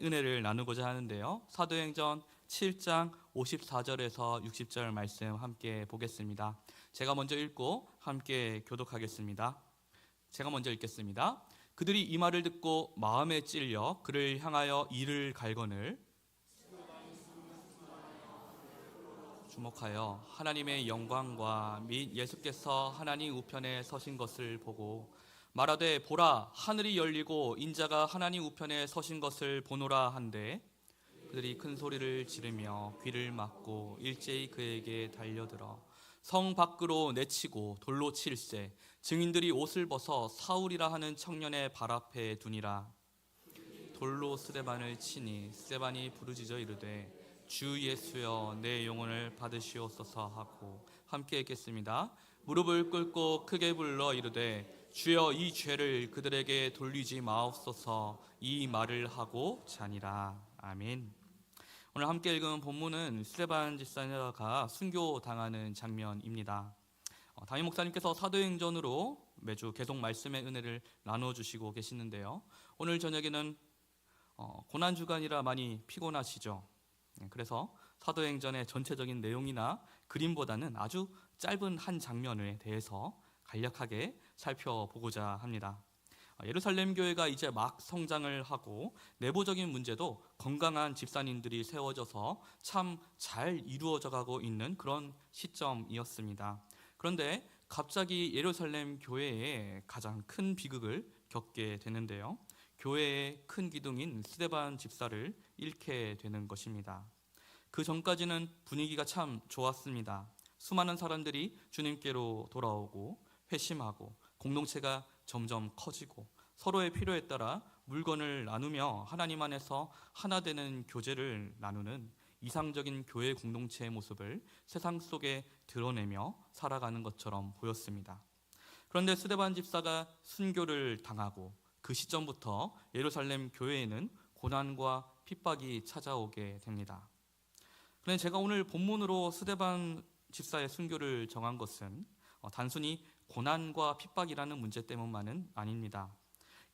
은혜를 나누고자 하는데요. 사도행전 7장 54절에서 60절 말씀 함께 보겠습니다. 제가 먼저 읽고 함께 교독하겠습니다. 제가 먼저 읽겠습니다. 그들이 이 말을 듣고 마음에 찔려 그를 향하여 이를 갈거늘 주목하여 하나님의 영광과 및 예수께서 하나님 우편에 서신 것을 보고 말하되 보라 하늘이 열리고 인자가 하나님 우편에 서신 것을 보노라 한데 그들이 큰 소리를 지르며 귀를 막고 일제히 그에게 달려들어 성 밖으로 내치고 돌로 칠세 증인들이 옷을 벗어 사울이라 하는 청년의 발 앞에 두니라. 돌로 스데반을 치니 스데반이 부르짖어 이르되 주 예수여 내 영혼을 받으시옵소서 하고 함께 읽겠습니다. 무릎을 꿇고 크게 불러 이르되 주여 이 죄를 그들에게 돌리지 마옵소서 이 말을 하고 자니라. 아멘. 오늘 함께 읽은 본문은 스데반 집사가 순교당하는 장면입니다. 담임 목사님께서 사도행전으로 매주 계속 말씀의 은혜를 나눠주시고 계시는데요. 오늘 저녁에는 고난주간이라 많이 피곤하시죠. 그래서 사도행전의 전체적인 내용이나 그림보다는 아주 짧은 한 장면에 대해서 간략하게 살펴보고자 합니다. 예루살렘 교회가 이제 막 성장을 하고 내부적인 문제도 건강한 집사님들이 세워져서 참 잘 이루어져 가고 있는 그런 시점이었습니다. 그런데 갑자기 예루살렘 교회에 가장 큰 비극을 겪게 되는데요. 교회의 큰 기둥인 스데반 집사를 잃게 되는 것입니다. 그 전까지는 분위기가 참 좋았습니다. 수많은 사람들이 주님께로 돌아오고 회심하고 공동체가 점점 커지고 서로의 필요에 따라 물건을 나누며 하나님 안에서 하나 되는 교제를 나누는 이상적인 교회 공동체의 모습을 세상 속에 드러내며 살아가는 것처럼 보였습니다. 그런데 스데반 집사가 순교를 당하고 그 시점부터 예루살렘 교회에는 고난과 핍박이 찾아오게 됩니다. 그런데 제가 오늘 본문으로 스데반 집사의 순교를 정한 것은 단순히 고난과 핍박이라는 문제 때문만은 아닙니다.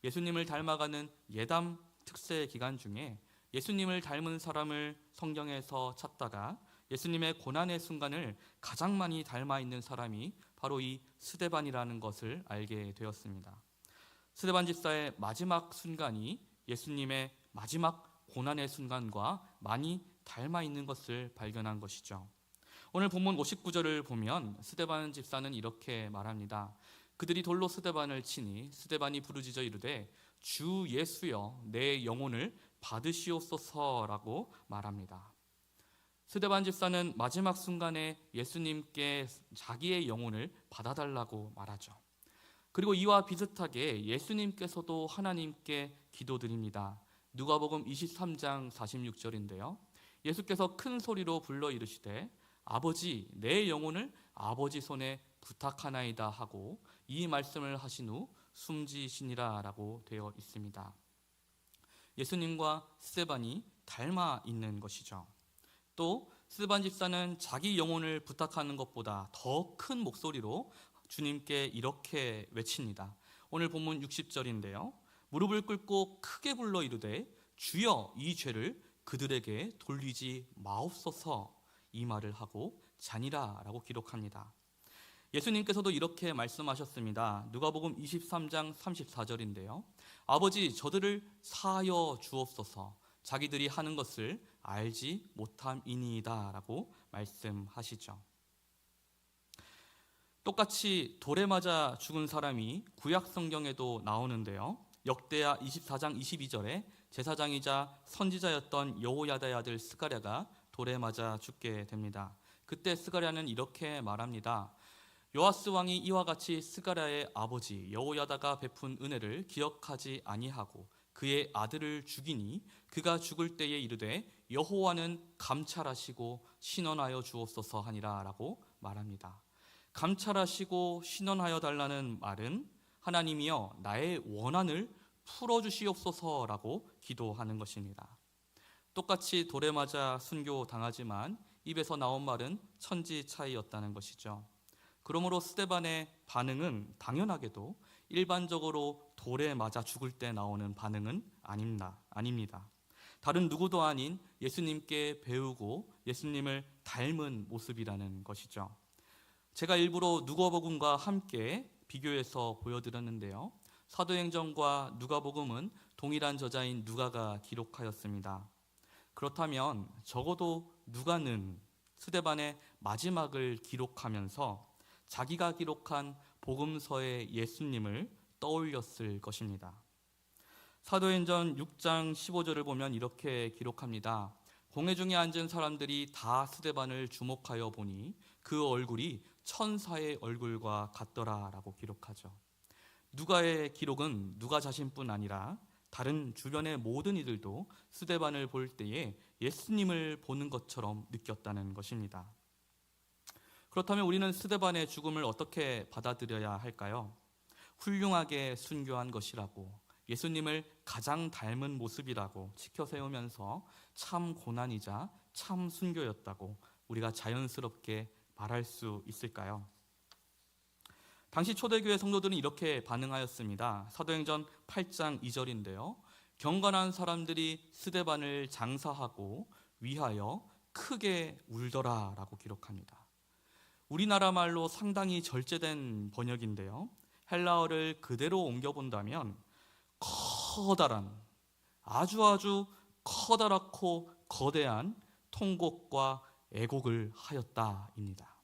예수님을 닮아가는 예담 특세 기간 중에 예수님을 닮은 사람을 성경에서 찾다가 예수님의 고난의 순간을 가장 많이 닮아 있는 사람이 바로 이 스데반이라는 것을 알게 되었습니다. 스데반 집사의 마지막 순간이 예수님의 마지막 고난의 순간과 많이 닮아 있는 것을 발견한 것이죠. 오늘 본문 59절을 보면 스데반 집사는 이렇게 말합니다. 그들이 돌로 스데반을 치니 스데반이 부르짖어 이르되 주 예수여 내 영혼을 받으시옵소서라고 말합니다. 스데반 집사는 마지막 순간에 예수님께 자기의 영혼을 받아달라고 말하죠. 그리고 이와 비슷하게 예수님께서도 하나님께 기도드립니다. 누가복음 23장 46절인데요. 예수께서 큰 소리로 불러 이르시되 아버지 내 영혼을 아버지 손에 부탁하나이다 하고 이 말씀을 하신 후 숨지시니라 라고 되어 있습니다. 예수님과 스데반이 닮아 있는 것이죠. 또 스데반 집사는 자기 영혼을 부탁하는 것보다 더 큰 목소리로 주님께 이렇게 외칩니다. 오늘 본문 60절인데요. 무릎을 꿇고 크게 불러 이르되 주여 이 죄를 그들에게 돌리지 마옵소서 이 말을 하고 자니라 라고 기록합니다. 예수님께서도 이렇게 말씀하셨습니다. 누가복음 23장 34절인데요. 아버지 저들을 사하여 주옵소서 자기들이 하는 것을 알지 못함이니이다 라고 말씀하시죠. 똑같이 돌에 맞아 죽은 사람이 구약 성경에도 나오는데요. 역대하 24장 22절에 제사장이자 선지자였던 여호야다의 아들 스가랴가 돌에 맞아 죽게 됩니다. 그때 스가랴는 이렇게 말합니다. 요아스 왕이 이와 같이 스가랴의 아버지 여호야다가 베푼 은혜를 기억하지 아니하고 그의 아들을 죽이니 그가 죽을 때에 이르되 여호와는 감찰하시고 신원하여 주옵소서 하니라 라고 말합니다. 감찰하시고 신원하여 달라는 말은 하나님이여 나의 원한을 풀어주시옵소서라고 기도하는 것입니다. 똑같이 돌에 맞아 순교당하지만 입에서 나온 말은 천지 차이였다는 것이죠. 그러므로 스데반의 반응은 당연하게도 일반적으로 돌에 맞아 죽을 때 나오는 반응은 아닙니다. 다른 누구도 아닌 예수님께 배우고 예수님을 닮은 모습이라는 것이죠. 제가 일부러 누가복음과 함께 비교해서 보여드렸는데요. 사도행전과 누가복음은 동일한 저자인 누가가 기록하였습니다. 그렇다면 적어도 누가는 스데반의 마지막을 기록하면서 자기가 기록한 복음서의 예수님을 떠올렸을 것입니다. 사도행전 6장 15절을 보면 이렇게 기록합니다. 공회 중에 앉은 사람들이 다 스데반을 주목하여 보니 그 얼굴이 천사의 얼굴과 같더라 라고 기록하죠. 누가의 기록은 누가 자신뿐 아니라 다른 주변의 모든 이들도 스데반을 볼 때에 예수님을 보는 것처럼 느꼈다는 것입니다. 그렇다면 우리는 스데반의 죽음을 어떻게 받아들여야 할까요? 훌륭하게 순교한 것이라고, 예수님을 가장 닮은 모습이라고 지켜 세우면서 참 고난이자 참 순교였다고 우리가 자연스럽게 말할 수 있을까요? 당시 초대교회 성도들은 이렇게 반응하였습니다. 사도행전 8장 2절인데요. 경건한 사람들이 스데반을 장사하고 위하여 크게 울더라 라고 기록합니다. 우리나라 말로 상당히 절제된 번역인데요. 헬라어를 그대로 옮겨본다면 커다란, 아주 커다랗고 거대한 통곡과 애곡을 하였다입니다.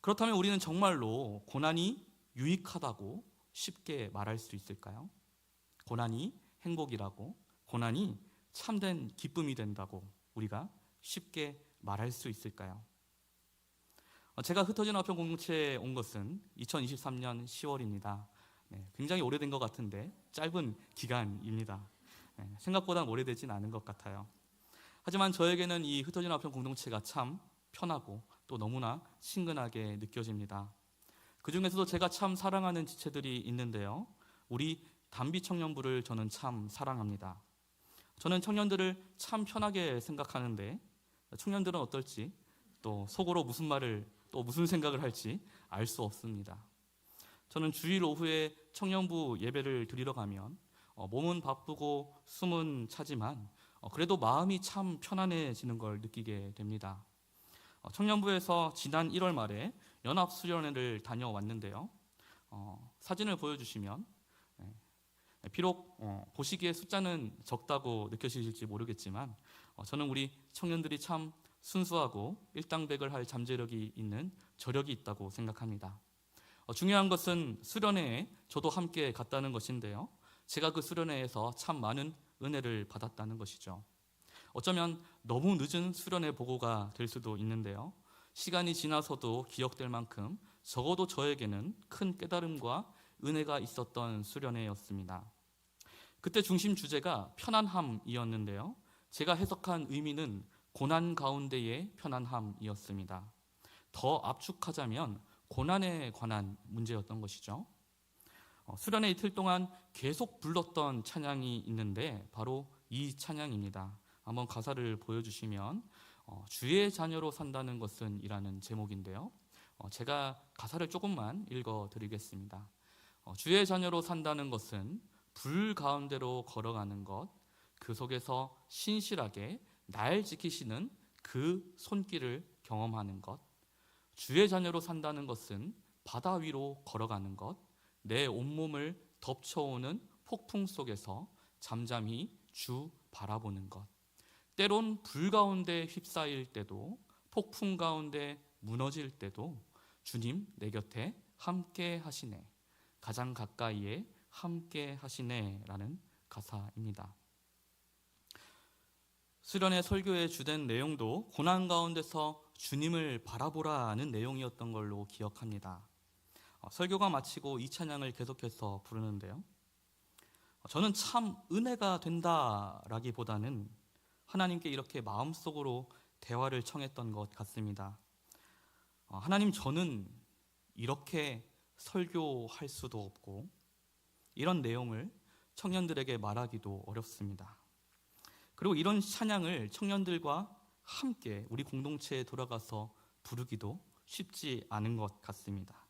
그렇다면 우리는 정말로 고난이 유익하다고 쉽게 말할 수 있을까요? 고난이 행복이라고, 고난이 참된 기쁨이 된다고 우리가 쉽게 말할 수 있을까요? 제가 흩어진 화평 공동체에 온 것은 2023년 10월입니다. 굉장히 오래된 것 같은데 짧은 기간입니다. 생각보다 오래되진 않은 것 같아요. 하지만 저에게는 이 흩어진 화평 공동체가 참 편하고 또 너무나 친근하게 느껴집니다. 그 중에서도 제가 참 사랑하는 지체들이 있는데요. 우리 단비 청년부를 저는 참 사랑합니다. 저는 청년들을 참 편하게 생각하는데 청년들은 어떨지, 또 속으로 무슨 말을, 또 무슨 생각을 할지 알 수 없습니다. 저는 주일 오후에 청년부 예배를 드리러 가면 몸은 바쁘고 숨은 차지만 그래도 마음이 참 편안해지는 걸 느끼게 됩니다. 청년부에서 지난 1월 말에 연합수련회를 다녀왔는데요. 사진을 보여주시면 비록 보시기에 숫자는 적다고 느껴지실지 모르겠지만 저는 우리 청년들이 참 순수하고 일당백을 할 잠재력이 있는 저력이 있다고 생각합니다. 중요한 것은 수련회에 저도 함께 갔다는 것인데요. 제가 그 수련회에서 참 많은 은혜를 받았다는 것이죠. 어쩌면 너무 늦은 수련회 보고가 될 수도 있는데요. 시간이 지나서도 기억될 만큼 적어도 저에게는 큰 깨달음과 은혜가 있었던 수련회였습니다. 그때 중심 주제가 편안함이었는데요. 제가 해석한 의미는 고난 가운데의 편안함이었습니다. 더 압축하자면 고난에 관한 문제였던 것이죠. 수련회 이틀 동안 계속 불렀던 찬양이 있는데 바로 이 찬양입니다. 한번 가사를 보여주시면 주의 자녀로 산다는 것은 이라는 제목인데요. 제가 가사를 조금만 읽어드리겠습니다. 주의 자녀로 산다는 것은 불 가운데로 걸어가는 것, 그 속에서 신실하게 날 지키시는 그 손길을 경험하는 것, 주의 자녀로 산다는 것은 바다 위로 걸어가는 것, 내 온몸을 덮쳐오는 폭풍 속에서 잠잠히 주 바라보는 것, 때론 불 가운데 휩싸일 때도, 폭풍 가운데 무너질 때도 주님 내 곁에 함께 하시네, 가장 가까이에 함께 하시네 라는 가사입니다. 수련회 설교의 주된 내용도 고난 가운데서 주님을 바라보라는 내용이었던 걸로 기억합니다. 설교가 마치고 이 찬양을 계속해서 부르는데요. 저는 참 은혜가 된다라기보다는 하나님께 이렇게 마음속으로 대화를 청했던 것 같습니다. 하나님, 저는 이렇게 설교할 수도 없고 이런 내용을 청년들에게 말하기도 어렵습니다. 그리고 이런 찬양을 청년들과 함께 우리 공동체에 돌아가서 부르기도 쉽지 않은 것 같습니다.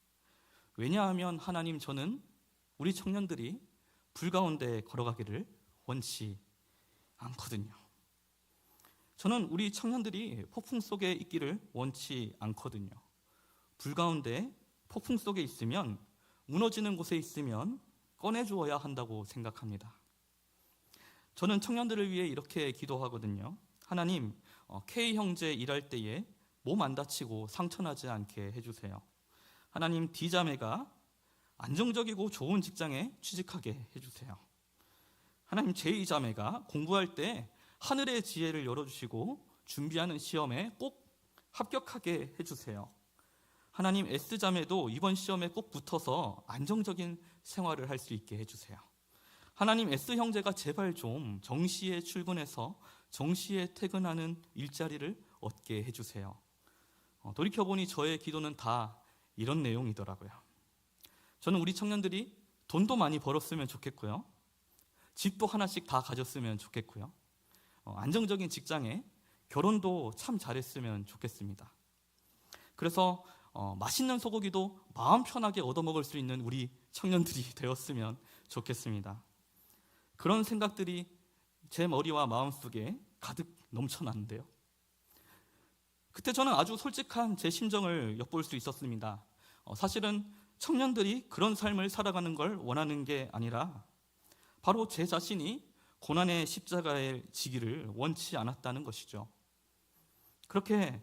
왜냐하면 하나님, 저는 우리 청년들이 불 가운데 걸어가기를 원치 않거든요. 저는 우리 청년들이 폭풍 속에 있기를 원치 않거든요. 불 가운데 폭풍 속에 있으면, 무너지는 곳에 있으면 꺼내주어야 한다고 생각합니다. 저는 청년들을 위해 이렇게 기도하거든요. 하나님, K 형제 일할 때에 몸 안 다치고 상처나지 않게 해주세요. 하나님, D 자매가 안정적이고 좋은 직장에 취직하게 해주세요. 하나님, J 자매가 공부할 때 하늘의 지혜를 열어주시고 준비하는 시험에 꼭 합격하게 해주세요. 하나님, S 자매도 이번 시험에 꼭 붙어서 안정적인 생활을 할 수 있게 해주세요. 하나님, S 형제가 제발 좀 정시에 출근해서 정시에 퇴근하는 일자리를 얻게 해주세요. 돌이켜보니 저의 기도는 다 이런 내용이더라고요. 저는 우리 청년들이 돈도 많이 벌었으면 좋겠고요. 집도 하나씩 다 가졌으면 좋겠고요. 안정적인 직장에 결혼도 참 잘했으면 좋겠습니다. 그래서 맛있는 소고기도 마음 편하게 얻어먹을 수 있는 우리 청년들이 되었으면 좋겠습니다. 그런 생각들이 제 머리와 마음속에 가득 넘쳐나는데요. 그때 저는 아주 솔직한 제 심정을 엿볼 수 있었습니다. 사실은 청년들이 그런 삶을 살아가는 걸 원하는 게 아니라 바로 제 자신이 고난의 십자가에 지기를 원치 않았다는 것이죠. 그렇게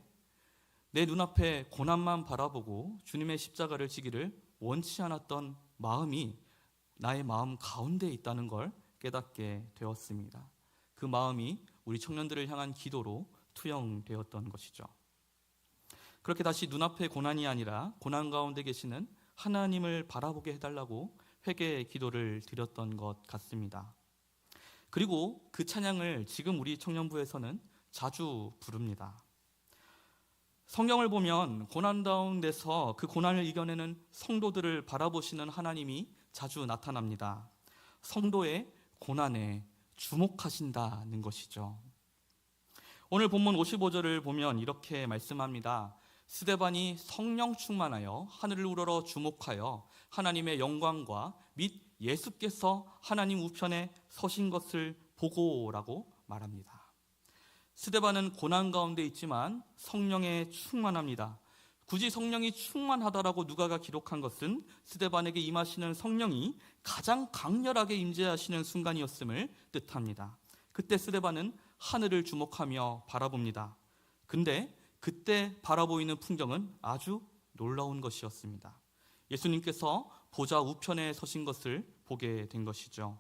내 눈앞에 고난만 바라보고 주님의 십자가를 지기를 원치 않았던 마음이 나의 마음 가운데 있다는 걸 깨닫게 되었습니다. 그 마음이 우리 청년들을 향한 기도로 투영되었던 것이죠. 그렇게 다시 눈앞에 고난이 아니라 고난 가운데 계시는 하나님을 바라보게 해달라고 회개의 기도를 드렸던 것 같습니다. 그리고 그 찬양을 지금 우리 청년부에서는 자주 부릅니다. 성경을 보면 고난 가운데서 그 고난을 이겨내는 성도들을 바라보시는 하나님이 자주 나타납니다. 성도의 고난에 주목하신다는 것이죠. 오늘 본문 55절을 보면 이렇게 말씀합니다. 스데반이 성령 충만하여 하늘을 우러러 주목하여 하나님의 영광과 및 예수께서 하나님 우편에 서신 것을 보고라고 말합니다. 스데반은 고난 가운데 있지만 성령에 충만합니다. 굳이 성령이 충만하다라고 누가가 기록한 것은 스데반에게 임하시는 성령이 가장 강렬하게 임재하시는 순간이었음을 뜻합니다. 그때 스데반은 하늘을 주목하며 바라봅니다. 근데 그때 바라보이는 풍경은 아주 놀라운 것이었습니다. 예수님께서 보좌 우편에 서신 것을 보게 된 것이죠.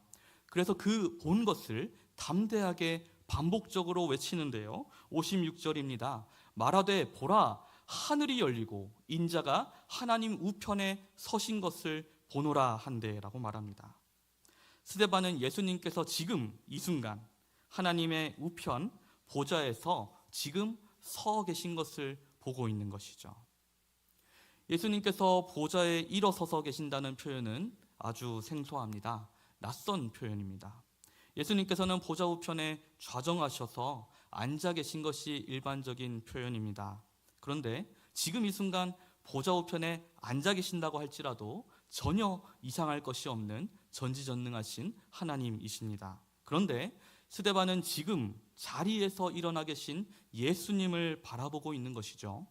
그래서 그 본 것을 담대하게 반복적으로 외치는데요. 56절입니다. 말하되 보라, 하늘이 열리고 인자가 하나님 우편에 서신 것을 보노라 한대라고 말합니다. 스데반은 예수님께서 지금 이 순간 하나님의 우편 보좌에서 지금 서 계신 것을 보고 있는 것이죠. 예수님께서 보좌에 일어서서 계신다는 표현은 아주 생소합니다. 낯선 표현입니다. 예수님께서는 보좌 우편에 좌정하셔서 앉아 계신 것이 일반적인 표현입니다. 그런데 지금 이 순간 보좌 우편에 앉아 계신다고 할지라도 전혀 이상할 것이 없는 전지전능하신 하나님이십니다. 그런데 스데반은 지금 자리에서 일어나 계신 예수님을 바라보고 있는 것이죠.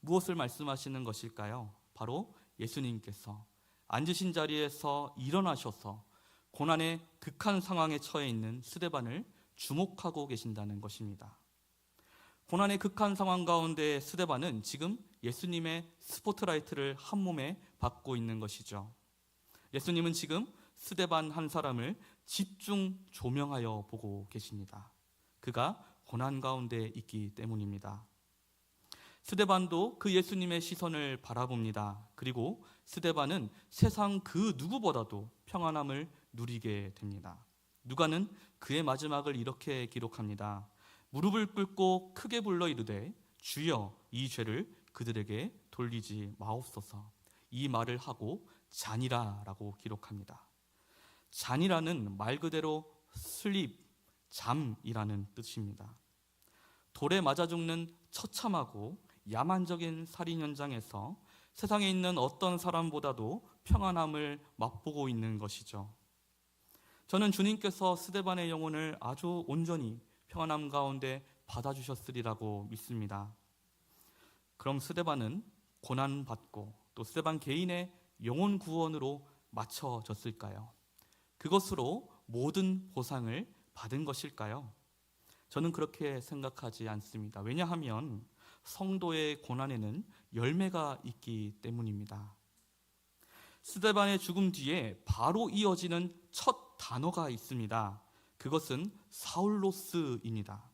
무엇을 말씀하시는 것일까요? 바로 예수님께서 앉으신 자리에서 일어나셔서 고난의 극한 상황에 처해 있는 스데반을 주목하고 계신다는 것입니다. 고난의 극한 상황 가운데 스데반은 지금 예수님의 스포트라이트를 한 몸에 받고 있는 것이죠. 예수님은 지금 스데반 한 사람을 집중 조명하여 보고 계십니다. 그가 고난 가운데 있기 때문입니다. 스데반도 그 예수님의 시선을 바라봅니다. 그리고 스데반은 세상 그 누구보다도 평안함을 누리게 됩니다. 누가는 그의 마지막을 이렇게 기록합니다. 무릎을 꿇고 크게 불러 이르되 주여 이 죄를 그들에게 돌리지 마옵소서. 이 말을 하고 잔이라라고 기록합니다. 잔이라는 말 그대로 슬립, 잠이라는 뜻입니다. 돌에 맞아 죽는 처참하고 야만적인 살인 현장에서 세상에 있는 어떤 사람보다도 평안함을 맛보고 있는 것이죠. 저는 주님께서 스데반의 영혼을 아주 온전히 평안함 가운데 받아주셨으리라고 믿습니다. 그럼 스데반은 고난받고 또 스데반 개인의 영혼 구원으로 맞춰졌을까요? 그것으로 모든 보상을 받은 것일까요? 저는 그렇게 생각하지 않습니다. 왜냐하면 성도의 고난에는 열매가 있기 때문입니다. 스데반의 죽음 뒤에 바로 이어지는 첫 단어가 있습니다. 그것은 사울로스입니다.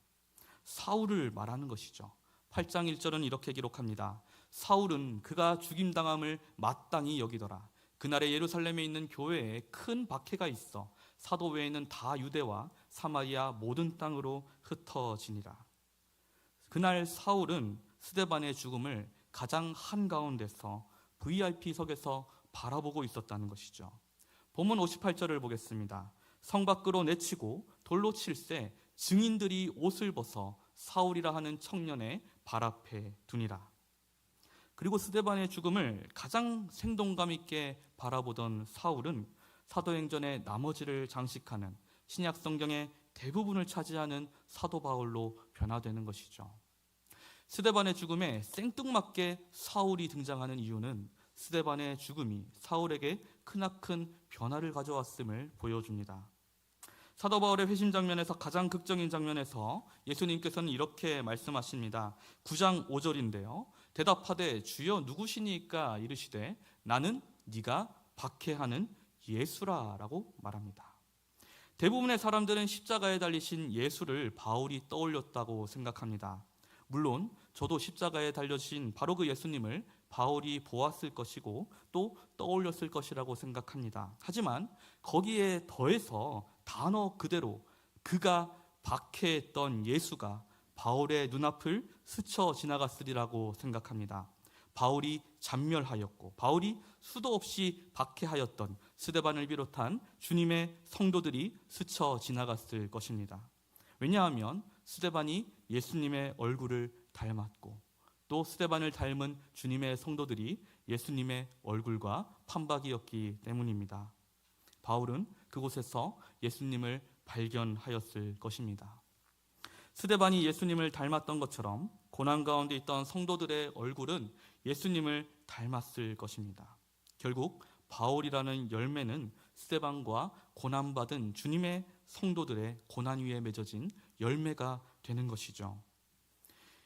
사울을 말하는 것이죠. 8장 1절은 이렇게 기록합니다. 사울은 그가 죽임당함을 마땅히 여기더라. 그날에 예루살렘에 있는 교회에 큰 박해가 있어 사도 외에는 다 유대와 사마리아 모든 땅으로 흩어지니라. 그날 사울은 스데반의 죽음을 가장 한가운데서 VIP석에서 바라보고 있었다는 것이죠. 본문 58절을 보겠습니다. 성 밖으로 내치고 돌로 칠새 증인들이 옷을 벗어 사울이라 하는 청년의 발 앞에 두니라. 그리고 스데반의 죽음을 가장 생동감 있게 바라보던 사울은 사도행전의 나머지를 장식하는 신약 성경의 대부분을 차지하는 사도 바울로 변화되는 것이죠. 스데반의 죽음에 생뚱맞게 사울이 등장하는 이유는 스데반의 죽음이 사울에게 크나큰 변화를 가져왔음을 보여줍니다. 사도 바울의 회심 장면에서 가장 극적인 장면에서 예수님께서는 이렇게 말씀하십니다. 9장 5절인데요. 대답하되 주여 누구시니까 이르시되 나는 네가 박해하는 예수라 라고 말합니다. 대부분의 사람들은 십자가에 달리신 예수를 바울이 떠올렸다고 생각합니다. 물론 저도 십자가에 달려진 바로 그 예수님을 바울이 보았을 것이고 또 떠올렸을 것이라고 생각합니다. 하지만 거기에 더해서 단어 그대로 그가 박해했던 예수가 바울의 눈앞을 스쳐 지나갔으리라고 생각합니다. 바울이 잔멸하였고 바울이 수도 없이 박해하였던 스데반을 비롯한 주님의 성도들이 스쳐 지나갔을 것입니다. 왜냐하면 스데반이 예수님의 얼굴을 닮았고 또 스데반을 닮은 주님의 성도들이 예수님의 얼굴과 판박이었기 때문입니다. 바울은 그곳에서 예수님을 발견하였을 것입니다. 스데반이 예수님을 닮았던 것처럼 고난 가운데 있던 성도들의 얼굴은 예수님을 닮았을 것입니다. 결국 바울이라는 열매는 스데반과 고난받은 주님의 성도들의 고난 위에 맺어진 열매가 되는 것이죠.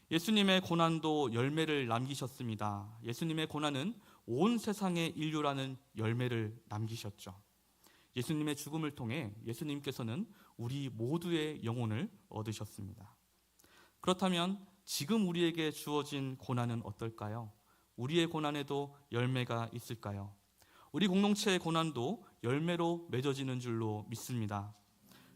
예수님의 고난도 열매를 남기셨습니다. 예수님의 고난은 온 세상의 인류라는 열매를 남기셨죠. 예수님의 죽음을 통해 예수님께서는 우리 모두의 영혼을 얻으셨습니다. 그렇다면 지금 우리에게 주어진 고난은 어떨까요? 우리의 고난에도 열매가 있을까요? 우리 공동체의 고난도 열매로 맺어지는 줄로 믿습니다.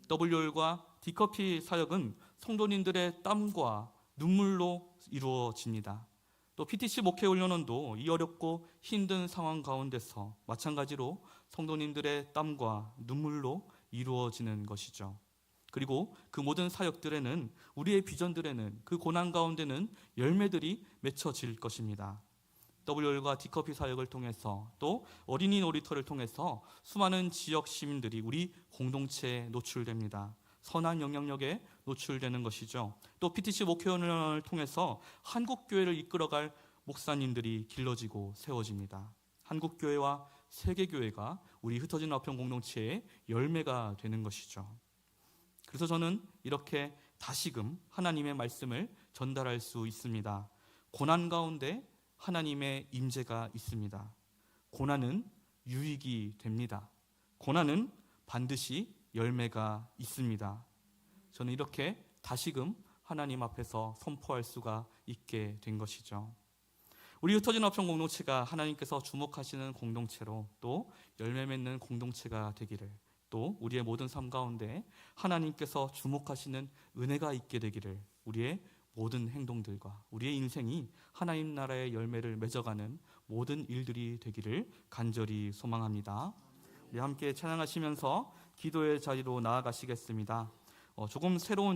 WR과 디커피 사역은 성도님들의 땀과 눈물로 이루어집니다. 또 PTC 목회훈련원도 이 어렵고 힘든 상황 가운데서 마찬가지로 성도님들의 땀과 눈물로 이루어지는 것이죠. 그리고 그 모든 사역들에는 우리의 비전들에는 그 고난 가운데는 열매들이 맺혀질 것입니다. WR과 디커피 사역을 통해서 또 어린이 놀이터를 통해서 수많은 지역 시민들이 우리 공동체에 노출됩니다. 선한 영향력에 노출되는 것이죠. 또 PTC 목회원을 통해서 한국교회를 이끌어갈 목사님들이 길러지고 세워집니다. 한국교회와 세계교회가 우리 흩어진 화평 공동체의 열매가 되는 것이죠. 그래서 저는 이렇게 다시금 하나님의 말씀을 전달할 수 있습니다. 고난 가운데 하나님의 임재가 있습니다. 고난은 유익이 됩니다. 고난은 반드시 열매가 있습니다. 저는 이렇게 다시금 하나님 앞에서 선포할 수가 있게 된 것이죠. 우리 흩어진 화평 공동체가 하나님께서 주목하시는 공동체로 또 열매 맺는 공동체가 되기를, 또 우리의 모든 삶 가운데 하나님께서 주목하시는 은혜가 있게 되기를, 우리의 모든 행동들과 우리의 인생이 하나님 나라의 열매를 맺어가는 모든 일들이 되기를 간절히 소망합니다. 우리 함께 찬양하시면서 기도의 자리로 나아가시겠습니다. 조금 새로운